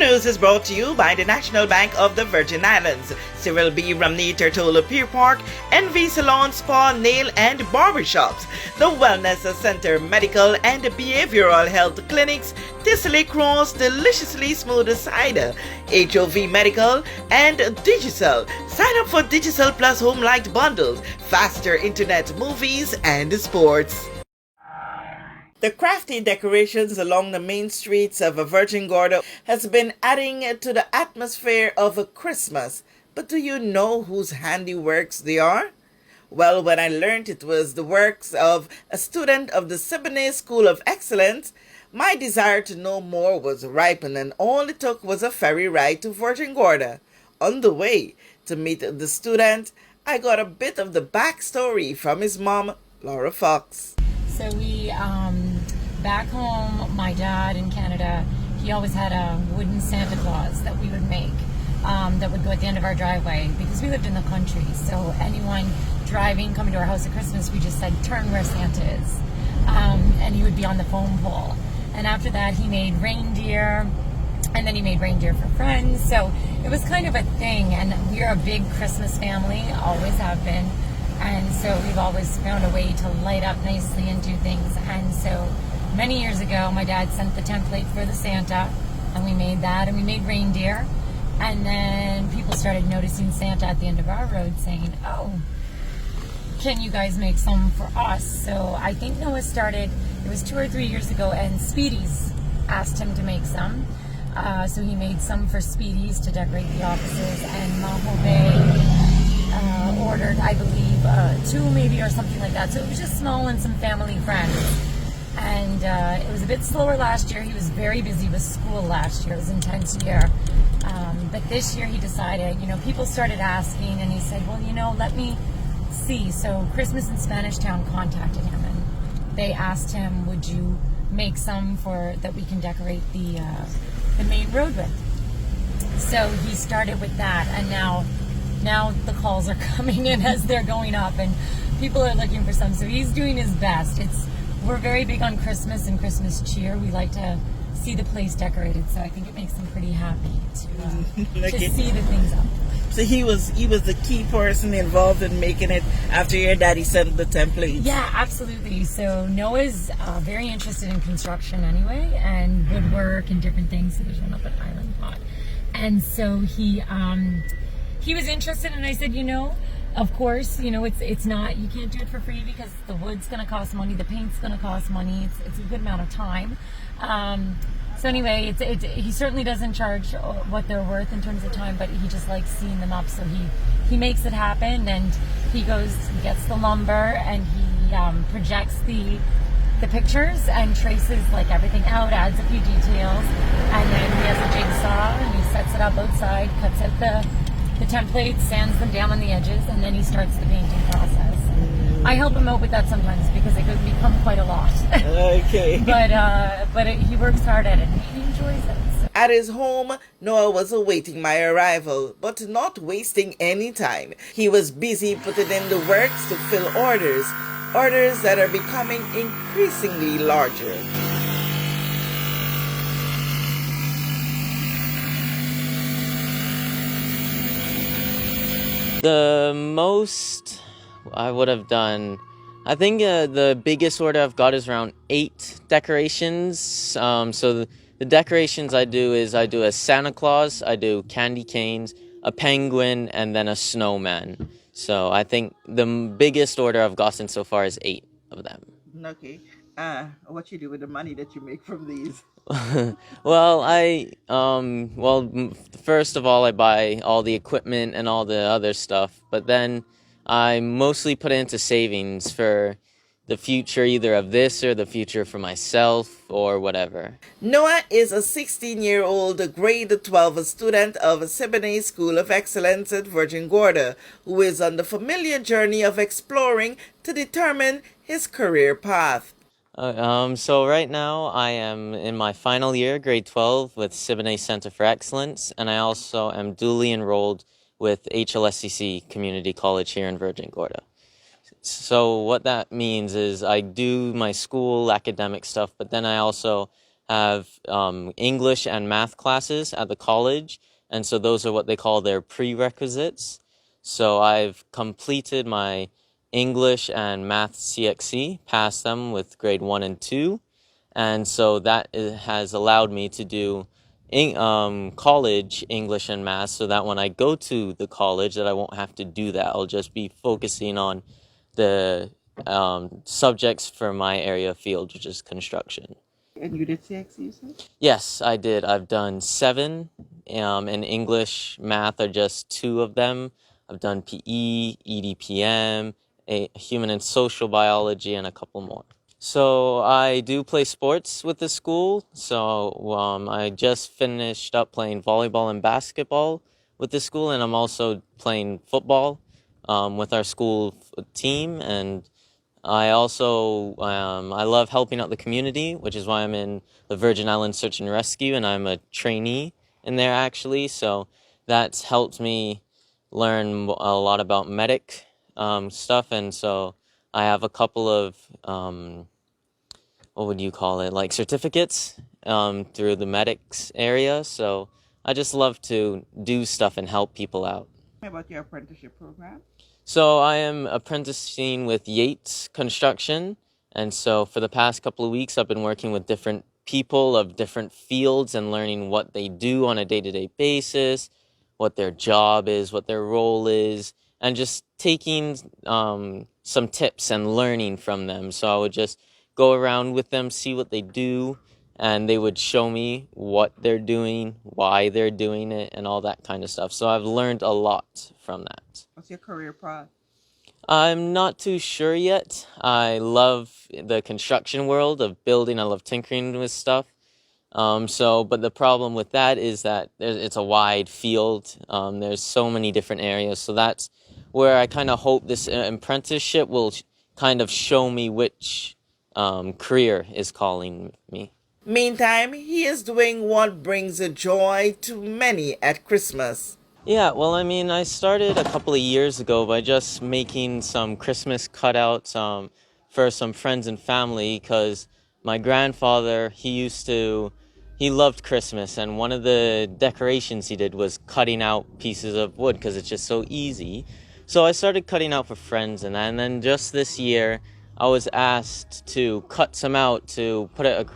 news is brought to you by the National Bank of the Virgin Islands, Cyril B. Romney Tertola Pier Park, NV Salon, Spa, Nail and Barbershops, the Wellness Center, Medical and Behavioral Health Clinics, Tissely Cross, Deliciously Smooth Cider, HOV Medical, and Digicel. Sign up for Digicel Plus Home Light Bundles, faster internet, movies, and sports. The crafty decorations along the main streets of Virgin Gorda has been adding to the atmosphere of Christmas. But do you know whose handiworks they are? Well, when I learned it was the works of a student of the Siboney School of Excellence, my desire to know more was ripened, and all it took was a ferry ride to Virgin Gorda. On the way to meet the student, I got a bit of the backstory from his mom, Laura Fox. So back home, my dad in Canada, he always had a wooden Santa Claus that we would make that would go at the end of our driveway because we lived in the country. So anyone driving, coming to our house at Christmas, we just said, turn where Santa is. And he would be on the phone pole. And after that, he made reindeer, and then he made reindeer for friends. So it was kind of a thing, and we're a big Christmas family, always have been. And so we've always found a way to light up nicely and do things. And so many years ago, my dad sent the template for the Santa, and we made that, and we made reindeer. And then people started noticing Santa at the end of our road saying, oh, can you guys make some for us? So I think Noah started, it was 2 or 3 years ago, and Speedy's asked him to make some. So he made some for Speedy's to decorate the offices, and Maho Bay ordered, I believe, 2 maybe or something like that. So it was just small and some family friends. And it was a bit slower last year. He was very busy with school last year. It was an intense year. But this year he decided, people started asking, and he said, well, let me see. So Christmas in Spanish Town contacted him, and they asked him, would you make some that we can decorate the main road with? So he started with that, and now the calls are coming in as they're going up, and people are looking for some. So he's doing his best. We're very big on Christmas and Christmas cheer. We like to see the place decorated, so I think it makes them pretty happy to see the things up. So he was the key person involved in making it after your daddy sent the template. Yeah, absolutely. So Noah's very interested in construction anyway, and woodwork and different things. So there's one up at Island Pot, and so he was interested, and I said, of course, it's not, you can't do it for free because the wood's going to cost money, the paint's going to cost money. It's a good amount of time. So anyway, he certainly doesn't charge what they're worth in terms of time, but he just likes seeing them up. So he makes it happen, and he gets the lumber, and he projects the pictures and traces everything out, adds a few details, and then he has a jigsaw and he sets it up outside, cuts out the templates, sands them down on the edges, and then he starts the painting process. I help him out with that sometimes because it could become quite a lot. Okay. but he works hard at it, and he enjoys it. So. At his home, Noah was awaiting my arrival, but not wasting any time. He was busy putting in the works to fill orders that are becoming increasingly larger. The most I would have done, I think the biggest order I've got is around 8 decorations. So the decorations I do is I do a Santa Claus, I do candy canes, a penguin, and then a snowman. So I think the biggest order I've gotten so far is 8 of them. Okay. What you do with the money that you make from these? Well, first of all, I buy all the equipment and all the other stuff, but then I mostly put it into savings for the future, either of this or the future for myself or whatever. Noah is a 16-year-old grade 12 student of Siboney School of Excellence at Virgin Gorda, who is on the familiar journey of exploring to determine his career path. So right now I am in my final year, grade 12, with Siboney Center for Excellence, and I also am duly enrolled with HLSCC Community College here in Virgin Gorda. So what that means is I do my school academic stuff, but then I also have English and math classes at the college, and so those are what they call their prerequisites. So I've completed my English and math CXC, passed them with grade 1 and 2, and so that has allowed me to do college English and math, so that when I go to the college that I won't have to do that. I'll just be focusing on the subjects for my area of field, which is construction. And you did CX, you said? Yes, I did. I've done 7. In English, math are just 2 of them. I've done PE, EDPM, human and social biology, and a couple more. So I do play sports with the school. So I just finished up playing volleyball and basketball with the school, and I'm also playing football with our school team. And I also I love helping out the community, which is why I'm in the Virgin Islands Search and Rescue, and I'm a trainee in there actually. So that's helped me learn a lot about medic stuff, and so I have a couple of what would you call it, like certificates through the medics area. So I just love to do stuff and help people out. How about your apprenticeship program? So I am apprenticing with Yates Construction, and so for the past couple of weeks I've been working with different people of different fields and learning what they do on a day-to-day basis, what their job is, what their role is, and just taking some tips and learning from them. So I would just go around with them, see what they do, and they would show me what they're doing, why they're doing it, and all that kind of stuff. So I've learned a lot from that. What's your career path? I'm not too sure yet. I love the construction world of building. I love tinkering with stuff. But the problem with that is that it's a wide field. There's so many different areas. So that's where I kind of hope this apprenticeship will kind of show me which career is calling me. Meantime, he is doing what brings a joy to many at Christmas. Yeah, well, I mean, I started a couple of years ago by just making some Christmas cutouts for some friends and family, because my grandfather, he loved Christmas, and one of the decorations he did was cutting out pieces of wood because it's just so easy. So I started cutting out for friends and that, and then just this year I was asked to cut some out to put it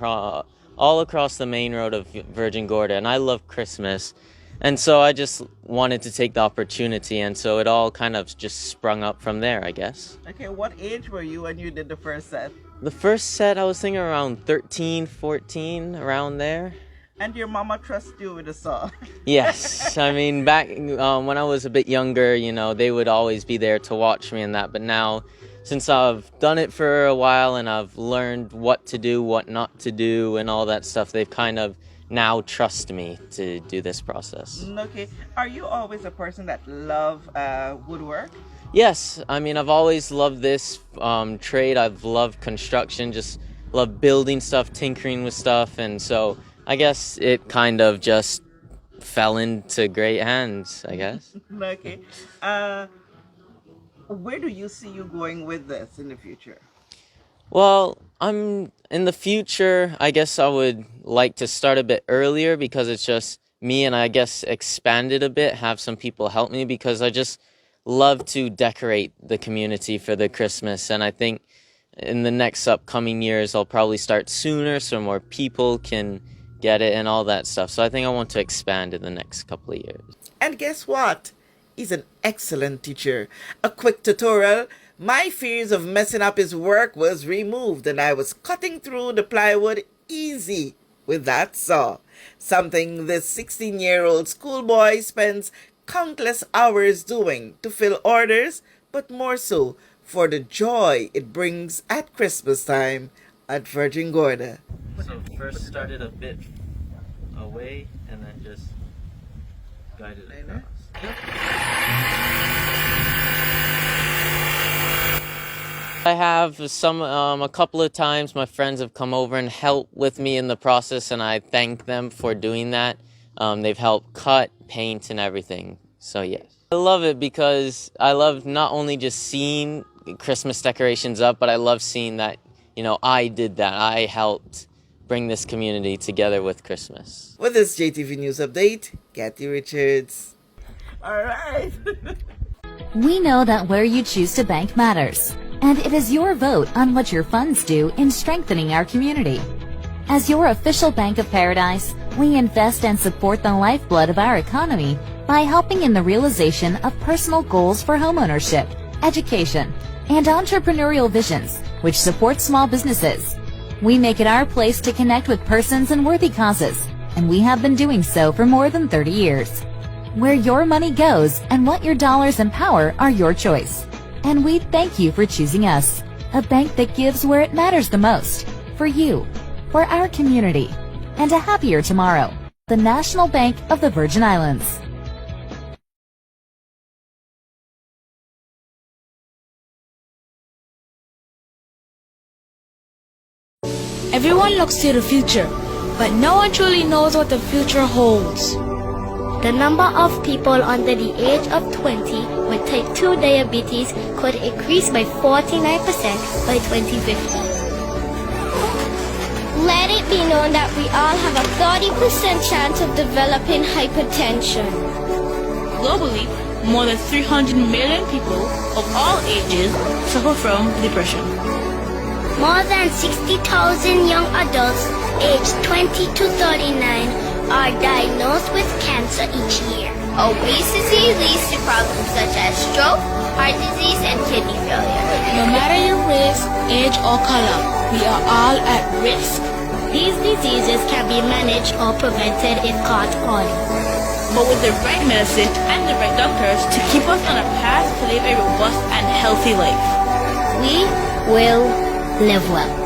all across the main road of Virgin Gorda, and I love Christmas. And so I just wanted to take the opportunity, and so it all kind of just sprung up from there, I guess. Okay, what age were you when you did the first set? The first set, I was thinking around 13, 14, around there. And your mama trusted you with a saw? Yes, I mean, back when I was a bit younger, they would always be there to watch me and that. But now, since I've done it for a while and I've learned what to do, what not to do, and all that stuff, they've kind of now trust me to do this process. Okay. Are you always a person that love woodwork? Yes. I mean, I've always loved this trade. I've loved construction, just love building stuff, tinkering with stuff. And so I guess it kind of just fell into great hands, I guess. Okay. Where do you see you going with this in the future? Well, in the future, I guess I would like to start a bit earlier because it's just me, and I guess expand it a bit, have some people help me, because I just love to decorate the community for the Christmas. And I think in the next upcoming years, I'll probably start sooner so more people can get it and all that stuff. So I think I want to expand in the next couple of years. And guess what? He's an excellent teacher. A quick tutorial. My fears of messing up his work was removed, and I was cutting through the plywood easy with that saw. Something this 16-year-old schoolboy spends countless hours doing to fill orders, but more so for the joy it brings at Christmas time at Virgin Gorda. So first started a bit away and then just guided across. I have a couple of times my friends have come over and helped with me in the process, and I thank them for doing that. They've helped cut, paint, and everything. So yes. I love it because I love not only just seeing Christmas decorations up, but I love seeing that, I did that. I helped bring this community together with Christmas. With this JTV News Update, Kathy Richards. Alright. We know that where you choose to bank matters, and it is your vote on what your funds do in strengthening our community. As your official Bank of Paradise, we invest and support the lifeblood of our economy by helping in the realization of personal goals for homeownership, education, and entrepreneurial visions, which support small businesses. We make it our place to connect with persons and worthy causes, and we have been doing so for more than 30 years. Where your money goes and what your dollars empower are your choice. And we thank you for choosing us, a bank that gives where it matters the most, for you, for our community, and a happier tomorrow. The National Bank of the Virgin Islands. Everyone looks to the future, but no one truly knows what the future holds. The number of people under the age of 20 with type 2 diabetes could increase by 49% by 2050. Let it be known that we all have a 30% chance of developing hypertension. Globally, more than 300 million people of all ages suffer from depression. More than 60,000 young adults aged 20 to 39 are diagnosed with cancer each year. Obesity leads to problems such as stroke, heart disease, and kidney failure. No matter your race, age, or color, we are all at risk. These diseases can be managed or prevented if caught early. But with the right medicine and the right doctors to keep us on a path to live a robust and healthy life, We will live well.